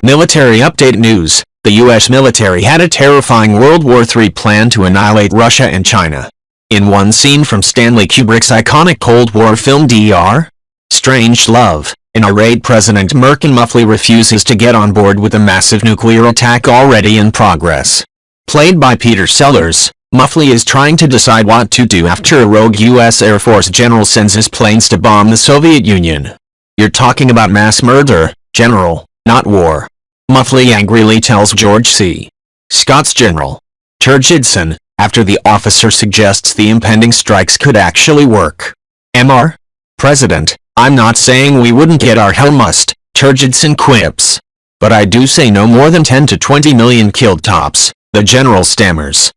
Military update news. The U.S. military had a terrifying World War III plan to annihilate Russia and China. In one scene from Stanley Kubrick's iconic Cold War film Dr. Strangelove, an irate President Merkin Muffley refuses to get on board with a massive nuclear attack already in progress. Played by Peter Sellers, Muffley is trying to decide what to do after a rogue U.S. Air Force general sends his planes to bomb the Soviet Union. "You're talking about mass murder, General, not war," Muffley angrily tells George C. Scott's General Turgidson, after the officer suggests the impending strikes could actually work. "Mr. President, I'm not saying we wouldn't get our hell must," Turgidson quips. "But I do say no more than 10 to 20 million killed tops," the general stammers.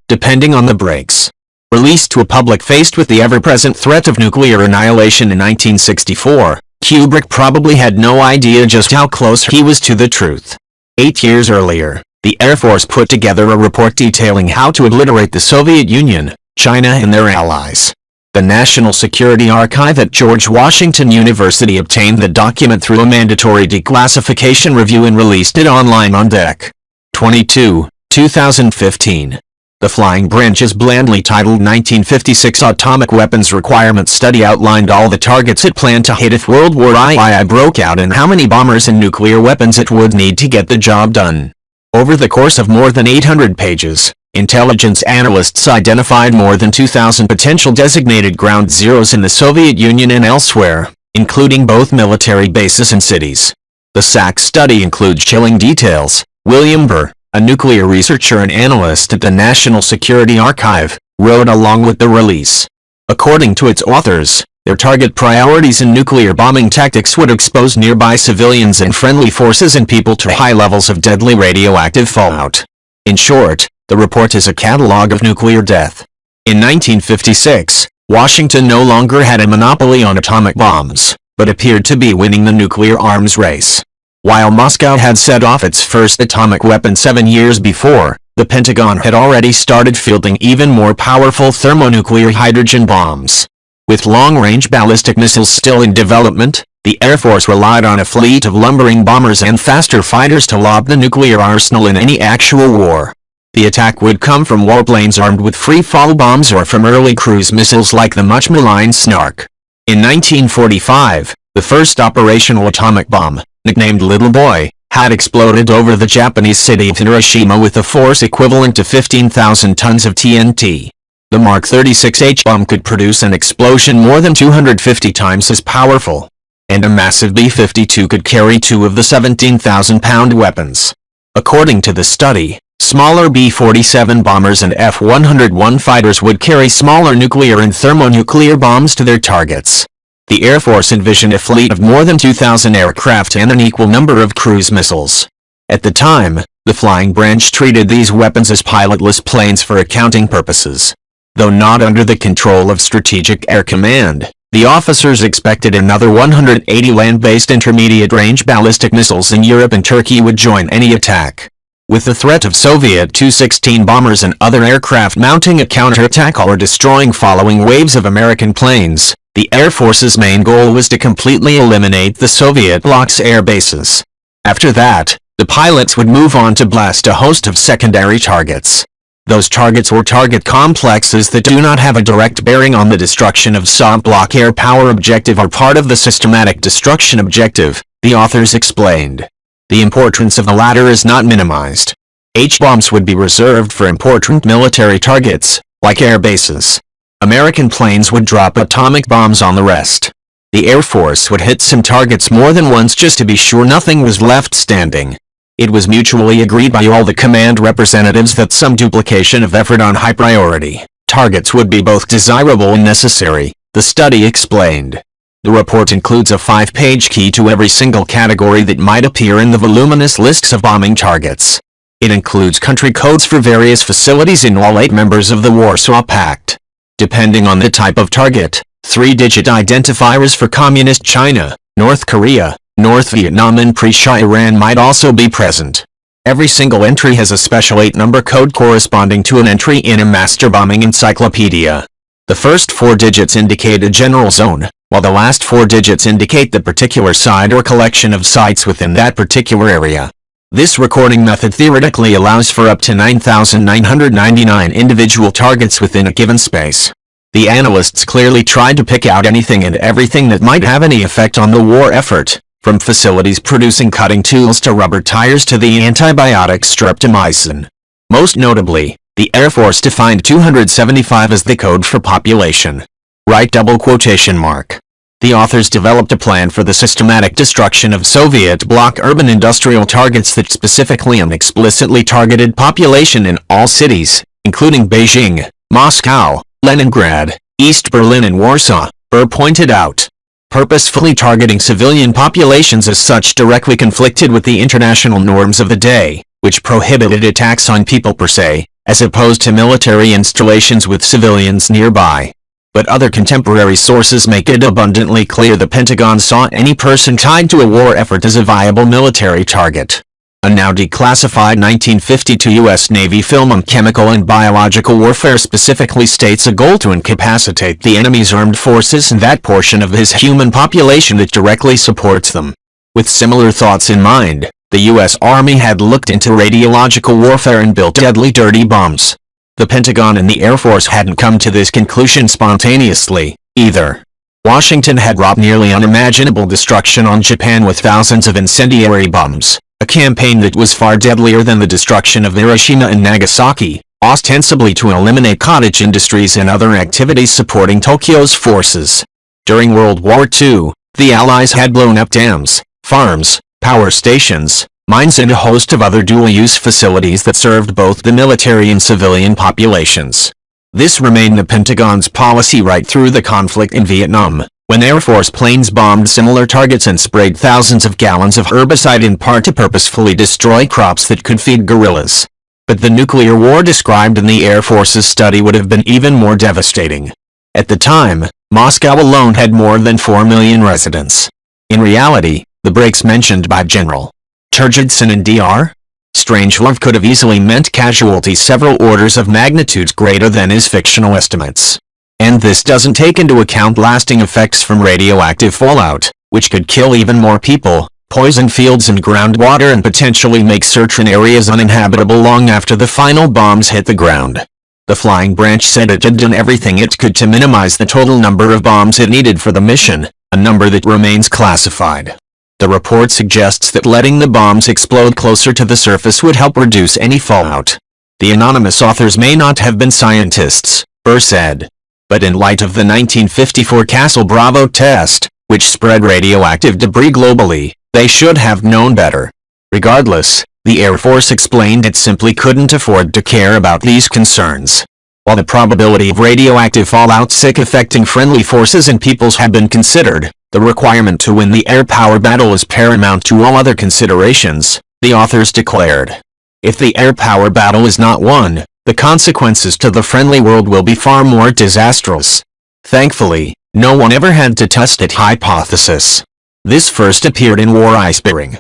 Depending on the breaks. Released to a public faced with the ever-present threat of nuclear annihilation in 1964, Kubrick probably had no idea just how close he was to the truth. 8 years earlier, the Air Force put together a report detailing how to obliterate the Soviet Union, China and their allies. The National Security Archive at George Washington University obtained the document through a mandatory declassification review and released it online on Dec. 22, 2015. The Flying Branch's blandly titled 1956 Atomic Weapons Requirement Study outlined all the targets it planned to hit if World War II broke out and how many bombers and nuclear weapons it would need to get the job done. Over the course of more than 800 pages, intelligence analysts identified more than 2,000 potential designated ground zeros in the Soviet Union and elsewhere, including both military bases and cities. The SAC study includes chilling details. William Burr, a nuclear researcher and analyst at the National Security Archive, wrote along with the release. According to its authors, their target priorities in nuclear bombing tactics would expose nearby civilians and friendly forces and people to high levels of deadly radioactive fallout. In short, the report is a catalog of nuclear death. In 1956, Washington no longer had a monopoly on atomic bombs, but appeared to be winning the nuclear arms race. While Moscow had set off its first atomic weapon 7 years before, the Pentagon had already started fielding even more powerful thermonuclear hydrogen bombs. With long-range ballistic missiles still in development, the Air Force relied on a fleet of lumbering bombers and faster fighters to lob the nuclear arsenal in any actual war. The attack would come from warplanes armed with free-fall bombs or from early cruise missiles like the much-maligned Snark. In 1945, the first operational atomic bomb, nicknamed Little Boy, had exploded over the Japanese city of Hiroshima with a force equivalent to 15,000 tons of TNT. The Mark 36H bomb could produce an explosion more than 250 times as powerful, and a massive B-52 could carry 2 of the 17,000-pound weapons. According to the study, smaller B-47 bombers and F-101 fighters would carry smaller nuclear and thermonuclear bombs to their targets. The Air Force envisioned a fleet of more than 2,000 aircraft and an equal number of cruise missiles. At the time, the Flying Branch treated these weapons as pilotless planes for accounting purposes. Though not under the control of Strategic Air Command, the officers expected another 180 land-based intermediate-range ballistic missiles in Europe and Turkey would join any attack. With the threat of Soviet Tu-16 bombers and other aircraft mounting a counterattack or destroying following waves of American planes, the Air Force's main goal was to completely eliminate the Soviet bloc's air bases. After that, the pilots would move on to blast a host of secondary targets. Those targets were target complexes that do not have a direct bearing on the destruction of Soviet bloc air power objective or part of the systematic destruction objective, the authors explained. The importance of the latter is not minimized. H-bombs would be reserved for important military targets, like air bases. American planes would drop atomic bombs on the rest. The Air Force would hit some targets more than once just to be sure nothing was left standing. It was mutually agreed by all the command representatives that some duplication of effort on high-priority targets would be both desirable and necessary, the study explained. The report includes a 5-page key to every single category that might appear in the voluminous lists of bombing targets. It includes country codes for various facilities in all 8 members of the Warsaw Pact. Depending on the type of target, 3-digit identifiers for Communist China, North Korea, North Vietnam and pre-Shah Iran might also be present. Every single entry has a special 8-number code corresponding to an entry in a master bombing encyclopedia. The first 4 digits indicate a general zone, while the last 4 digits indicate the particular site or collection of sites within that particular area. This recording method theoretically allows for up to 9,999 individual targets within a given space. The analysts clearly tried to pick out anything and everything that might have any effect on the war effort, from facilities producing cutting tools to rubber tires to the antibiotic streptomycin. Most notably, the Air Force defined 275 as the code for population. Right double quotation mark. The authors developed a plan for the systematic destruction of Soviet bloc urban industrial targets that specifically and explicitly targeted population in all cities, including Beijing, Moscow, Leningrad, East Berlin and Warsaw, Burr pointed out. Purposefully targeting civilian populations as such directly conflicted with the international norms of the day, which prohibited attacks on people per se, as opposed to military installations with civilians nearby. But other contemporary sources make it abundantly clear the Pentagon saw any person tied to a war effort as a viable military target. A now declassified 1952 U.S. Navy film on chemical and biological warfare specifically states a goal to incapacitate the enemy's armed forces and that portion of his human population that directly supports them. With similar thoughts in mind, the U.S. Army had looked into radiological warfare and built deadly dirty bombs. The Pentagon and the Air Force hadn't come to this conclusion spontaneously, either. Washington had wrought nearly unimaginable destruction on Japan with thousands of incendiary bombs, a campaign that was far deadlier than the destruction of Hiroshima and Nagasaki, ostensibly to eliminate cottage industries and other activities supporting Tokyo's forces. During World War II, the Allies had blown up dams, farms, power stations, mines and a host of other dual-use facilities that served both the military and civilian populations. This remained the Pentagon's policy right through the conflict in Vietnam, when Air Force planes bombed similar targets and sprayed thousands of gallons of herbicide in part to purposefully destroy crops that could feed guerrillas. But the nuclear war described in the Air Force's study would have been even more devastating. At the time, Moscow alone had more than 4 million residents. In reality, the breaks mentioned by General Turgidson in Dr. Strangelove could have easily meant casualties several orders of magnitudes greater than his fictional estimates. And this doesn't take into account lasting effects from radioactive fallout, which could kill even more people, poison fields and groundwater and potentially make certain areas uninhabitable long after the final bombs hit the ground. The Flying Branch said it had done everything it could to minimize the total number of bombs it needed for the mission, a number that remains classified. The report suggests that letting the bombs explode closer to the surface would help reduce any fallout. The anonymous authors may not have been scientists, Burr said. But in light of the 1954 Castle Bravo test, which spread radioactive debris globally, they should have known better. Regardless, the Air Force explained it simply couldn't afford to care about these concerns. While the probability of radioactive fallout affecting friendly forces and peoples had been considered, the requirement to win the air power battle is paramount to all other considerations, the authors declared. If the air power battle is not won, the consequences to the friendly world will be far more disastrous. Thankfully, no one ever had to test that hypothesis. This first appeared in War Iceberg.